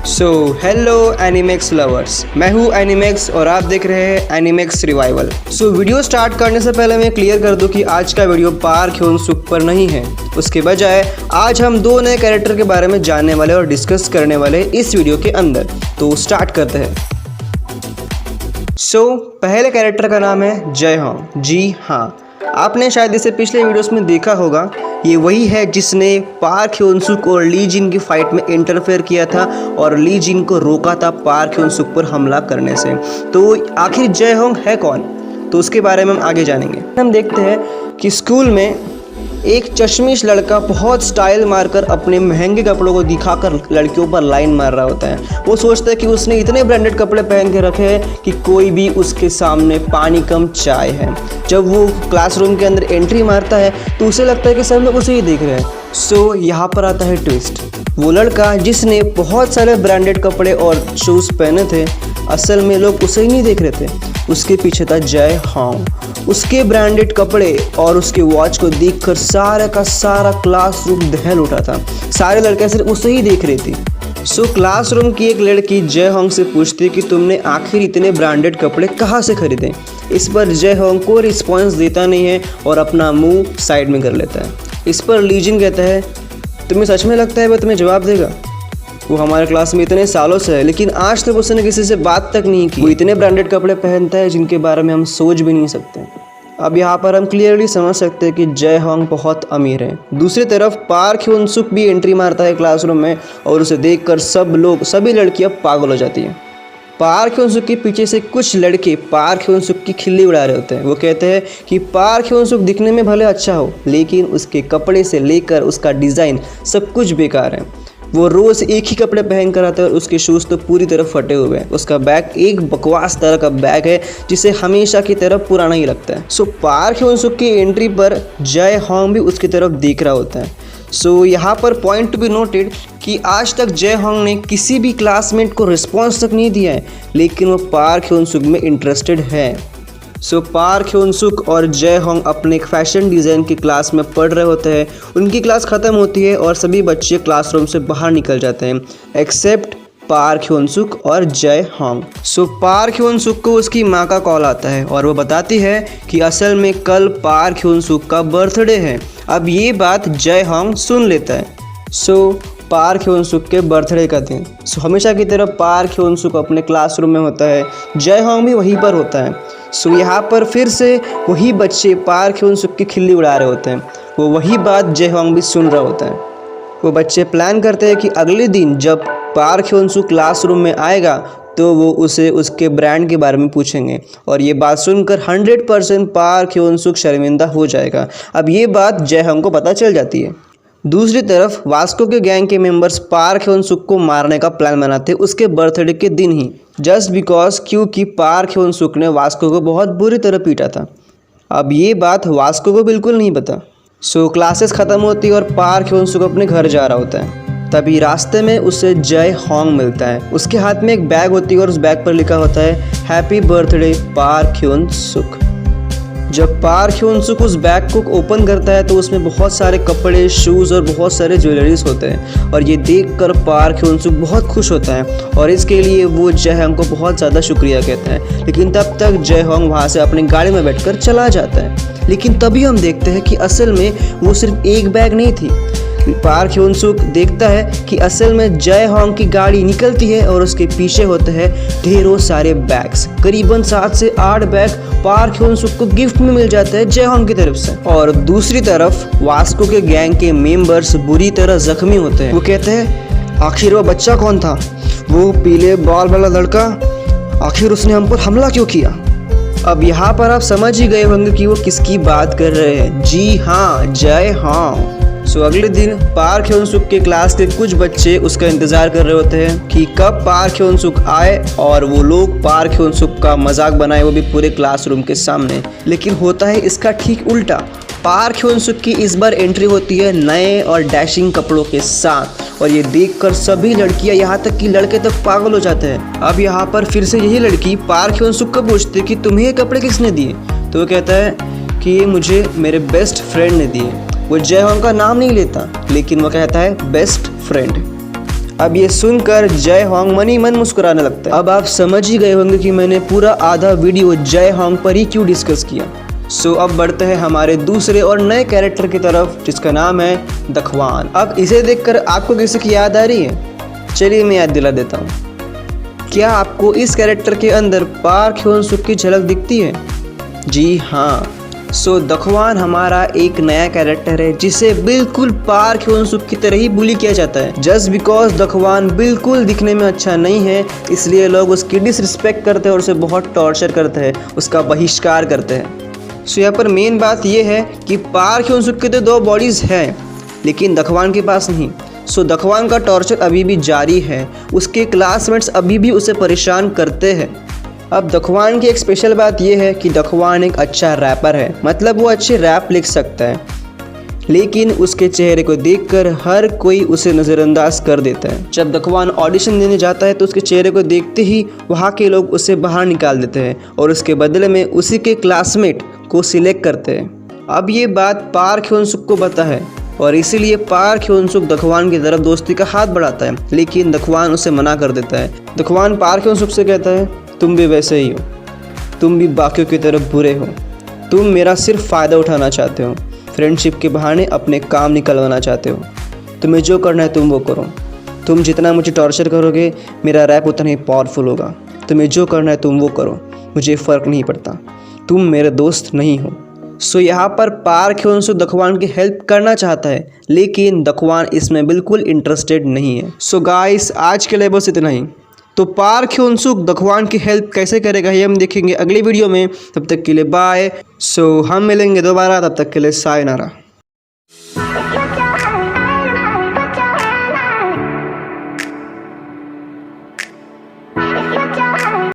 So hello Animax lovers, मैं हूँ Animax और आप देख रहे हैं Animax revival. So video start करने से पहले मैं क्लियर कर दूं कि आज का वीडियो पार्क ह्योन-सुक पर नहीं है। उसके बजाय आज हम दो नए कैरेक्टर के बारे में जानने वाले और डिस्कस करने वाले इस वीडियो के अंदर। तो स्टार्ट करते हैं। सो पहले कैरेक्टर का नाम है जयहोंग। जी हाँ, आपने शायद इसे पिछले वीडियोस में देखा होगा। ये वही है जिसने पार्क ह्योन-सुक और ली जिन की फाइट में इंटरफेयर किया था और ली जिन को रोका था पार्क ह्योन-सुक पर हमला करने से। तो आखिर जयहोंग है कौन, तो उसके बारे में हम आगे जानेंगे। हम देखते हैं कि स्कूल में एक चश्मिश लड़का बहुत स्टाइल मारकर अपने महंगे कपड़ों को दिखाकर लड़कियों पर लाइन मार रहा होता है। वो सोचता है कि उसने इतने ब्रांडेड कपड़े पहन के रखे हैं कि कोई भी उसके सामने पानी कम चाय है। जब वो क्लासरूम के अंदर एंट्री मारता है तो उसे लगता है कि सब लोग उसे ही देख रहे हैं। सो यहाँ पर आता है ट्विस्ट। वो लड़का जिसने बहुत सारे ब्रांडेड कपड़े और शूज़ पहने थे, असल में लोग उसे ही नहीं देख रहे थे। उसके पीछे था जयहोंग। उसके ब्रांडेड कपड़े और उसके वॉच को देखकर सारा का सारा क्लासरूम दहल उठा था। सारे लड़के सिर्फ उसे ही देख रही थी। सो क्लासरूम की एक लड़की जयहोंग से पूछती कि तुमने आखिर इतने ब्रांडेड कपड़े कहाँ से खरीदे। इस पर जयहोंग कोई रिस्पॉन्स देता नहीं है और अपना मुंह साइड में कर लेता है। इस पर ली जिन कहता है, तुम्हें सच में लगता है वह तुम्हें जवाब देगा? वो हमारे क्लास में इतने सालों से है लेकिन आज तक उसने किसी से बात तक नहीं की। वो इतने ब्रांडेड कपड़े पहनता है जिनके बारे में हम सोच भी नहीं सकते। अब यहाँ पर हम क्लियरली समझ सकते हैं कि जयहोंग बहुत अमीर है। दूसरी तरफ पार्क ह्योन-सुक भी एंट्री मारता है क्लासरूम में और उसे देखकर सभी लड़कियाँ पागल हो जाती हैं। पार्क ह्योन-सुक के पीछे से कुछ लड़के पार्क ह्योन-सुक की खिल्ली उड़ा रहे होते हैं। वो कहते हैं कि पार्क ह्योन-सुक दिखने में भले अच्छा हो लेकिन उसके कपड़े से लेकर उसका डिज़ाइन सब कुछ बेकार है। वो रोज़ एक ही कपड़े पहन कर आता है और उसके शूज़ तो पूरी तरह फटे हुए हैं। उसका बैग एक बकवास तरह का बैग है जिसे हमेशा की तरह पुराना ही लगता है। सो पार्क ह्योन-सुक की एंट्री पर जयहोंग भी उसकी तरफ देख रहा होता है। सो यहाँ पर पॉइंट टू बी नोटेड कि आज तक जयहोंग ने किसी भी क्लासमेट को रिस्पॉन्स तक नहीं दिया है लेकिन वो पार्क ह्योन-सुक में इंटरेस्टेड है। सो पार्क ह्योन-सुक और जयहोंग अपने एक फैशन डिज़ाइन की क्लास में पढ़ रहे होते हैं। उनकी क्लास ख़त्म होती है और सभी बच्चे क्लासरूम से बाहर निकल जाते हैं एक्सेप्ट पार्क ह्योन-सुक और जयहोंग। सो पार्क ह्योन-सुक को उसकी माँ का कॉल आता है और वो बताती है कि असल में कल पार्क ह्योन-सुक का बर्थडे है। अब ये बात जयहोंग सुन लेता है। सो पार्क ह्योन-सुक के बर्थडे का दिन। सो हमेशा की तरह पार्क ह्योन-सुक अपने क्लासरूम में होता है, जयहोंग भी वहीं पर होता है। सो यहाँ पर फिर से वही बच्चे पार्क ह्योन-सुक की खिल्ली उड़ा रहे होते हैं। वो वही बात जयहोंग भी सुन रहा होता है। वो बच्चे प्लान करते हैं कि अगले दिन जब पार्क ह्योन-सुक क्लासरूम में आएगा तो वो उसे उसके ब्रांड के बारे में पूछेंगे और ये बात सुनकर 100% पार्क ह्योन-सुक शर्मिंदा हो जाएगा। अब ये बात जयहोंग को पता चल जाती है। दूसरी तरफ वास्को के गैंग के मेंबर्स पार्क ह्योन-सुक को मारने का प्लान बनाते उसके बर्थडे के दिन ही, जस्ट बिकॉज क्योंकि पार्क ह्योन-सुक ने वास्को को बहुत बुरी तरह पीटा था। अब ये बात वास्को को बिल्कुल नहीं पता। सो क्लासेस ख़त्म होती और पार्क ह्योन-सुक अपने घर जा रहा होता है। तभी रास्ते में उसे जयहोंग मिलता है। उसके हाथ में एक बैग होती है और उस बैग पर लिखा होता है हैप्पी बर्थडे पार्क ह्योन-सुक। जब पार्क ह्योन-सुक उस बैग को ओपन करता है तो उसमें बहुत सारे कपड़े, शूज़ और बहुत सारे ज्वेलरीज होते हैं और ये देखकर पार्क ह्योन-सुक बहुत खुश होता है और इसके लिए वो जयहोंग को बहुत ज़्यादा शुक्रिया कहता है। लेकिन तब तक जयहोंग वहाँ से अपनी गाड़ी में बैठकर चला जाता है। लेकिन तभी हम देखते हैं कि असल में वो सिर्फ एक बैग नहीं थी। पार्क ह्योन-सुक देखता है कि असल में जयहोंग की गाड़ी निकलती है और उसके पीछे होते हैं ढेरों सारे बैग्स। करीबन 7 से 8 बैग पार्क ह्योन-सुक को गिफ्ट में मिल जाता है जयहोंग की तरफ से। और दूसरी तरफ वास्को के गैंग के मेंबर्स बुरी तरह जख्मी होते हैं। वो कहते हैं आखिर वो बच्चा कौन था, वो पीले बाल वाला लड़का, आखिर उसने हम पर हमला क्यों किया? अब यहाँ पर आप समझ ही गए होंगे कि वो किसकी बात कर रहे हैं। जी हाँ, जयहोंग। सो अगले दिन पार्क ह्योन-सुक के क्लास के कुछ बच्चे उसका इंतज़ार कर रहे होते हैं कि कब पार्क ह्योन-सुक आए और वो लोग पार्क ह्योन-सुक का मजाक बनाए, वो भी पूरे क्लासरूम के सामने। लेकिन होता है इसका ठीक उल्टा। पार्क ह्योन-सुक की इस बार एंट्री होती है नए और डैशिंग कपड़ों के साथ और ये देखकर सभी लड़कियां, यहाँ तक कि लड़के तक पागल हो जाते हैं। अब यहाँ पर फिर से यही लड़की पार्क ह्योन-सुक को पूछती है कि तुम्हें ये कपड़े किसने दिए? तो वो कहता है कि ये मुझे मेरे बेस्ट फ्रेंड ने दिए। वो जयहोंग का नाम नहीं लेता लेकिन वो कहता है बेस्ट फ्रेंड। अब ये सुनकर जय होंग मन ही मन मुस्कुराने लगता है। अब आप समझ ही गए होंगे कि मैंने पूरा आधा वीडियो जय होंग पर ही क्यों डिस्कस किया। सो अब बढ़ते हैं हमारे दूसरे और नए कैरेक्टर की तरफ, जिसका नाम है दखवान। अब इसे देखकर आपको किसी की याद आ रही है? चलिए मैं याद दिला देता हूँ। क्या आपको इस कैरेक्टर के अंदर पार्क ह्योन सुक की झलक दिखती है? जी हाँ। सो दखवान हमारा एक नया कैरेक्टर है जिसे बिल्कुल पार्क ह्योन सुक की तरह ही बुली किया जाता है। जस्ट बिकॉज दखवान बिल्कुल दिखने में अच्छा नहीं है, इसलिए लोग उसकी डिसरिस्पेक्ट करते हैं और उसे बहुत टॉर्चर करते हैं, उसका बहिष्कार करते हैं। सो यहाँ पर मेन बात यह है कि पार्क ह्योन सुक के तो 2 बॉडीज़ हैं, लेकिन दखवान के पास नहीं। सो दखवान का टॉर्चर अभी भी जारी है, उसके क्लासमेट्स अभी भी उसे परेशान करते हैं। अब दखवान की एक स्पेशल बात यह है कि दखवान एक अच्छा रैपर है, मतलब वो अच्छे रैप लिख सकता है, लेकिन उसके चेहरे को देखकर हर कोई उसे नज़रअंदाज कर देता है। जब दखवान ऑडिशन देने जाता है तो उसके चेहरे को देखते ही वहाँ के लोग उसे बाहर निकाल देते हैं और उसके बदले में उसी के क्लासमेट को सिलेक्ट करते हैं। अब ये बात पार्क ह्योन सुक को पता है और इसीलिए पार्क ह्योन सुक दखवान की तरफ दोस्ती का हाथ बढ़ाता है, लेकिन दखवान उसे मना कर देता है। दखवान पार्क ह्योन सुक से कहता है, तुम भी वैसे ही हो, तुम भी बाकियों की तरफ बुरे हो, तुम मेरा सिर्फ फ़ायदा उठाना चाहते हो, फ्रेंडशिप के बहाने अपने काम निकलवाना चाहते हो। तुम्हें जो करना है तुम वो करो, तुम जितना मुझे टॉर्चर करोगे मेरा रैप उतना ही पावरफुल होगा। तुम्हें जो करना है तुम वो करो, मुझे फ़र्क नहीं पड़ता, तुम मेरे दोस्त नहीं हो। सो यहाँ पर पार्क ह्योन सुक दखवान की हेल्प करना चाहता है, लेकिन दखवान इसमें बिल्कुल इंटरेस्टेड नहीं है। सो गाइस आज के लिए बस इतना ही। तो पार्क ह्योन सुक दखवान की हेल्प कैसे करेगा ये हम देखेंगे अगली वीडियो में। तब तक के लिए बाय। सो हम मिलेंगे दोबारा, तब तक के लिए सायनारा।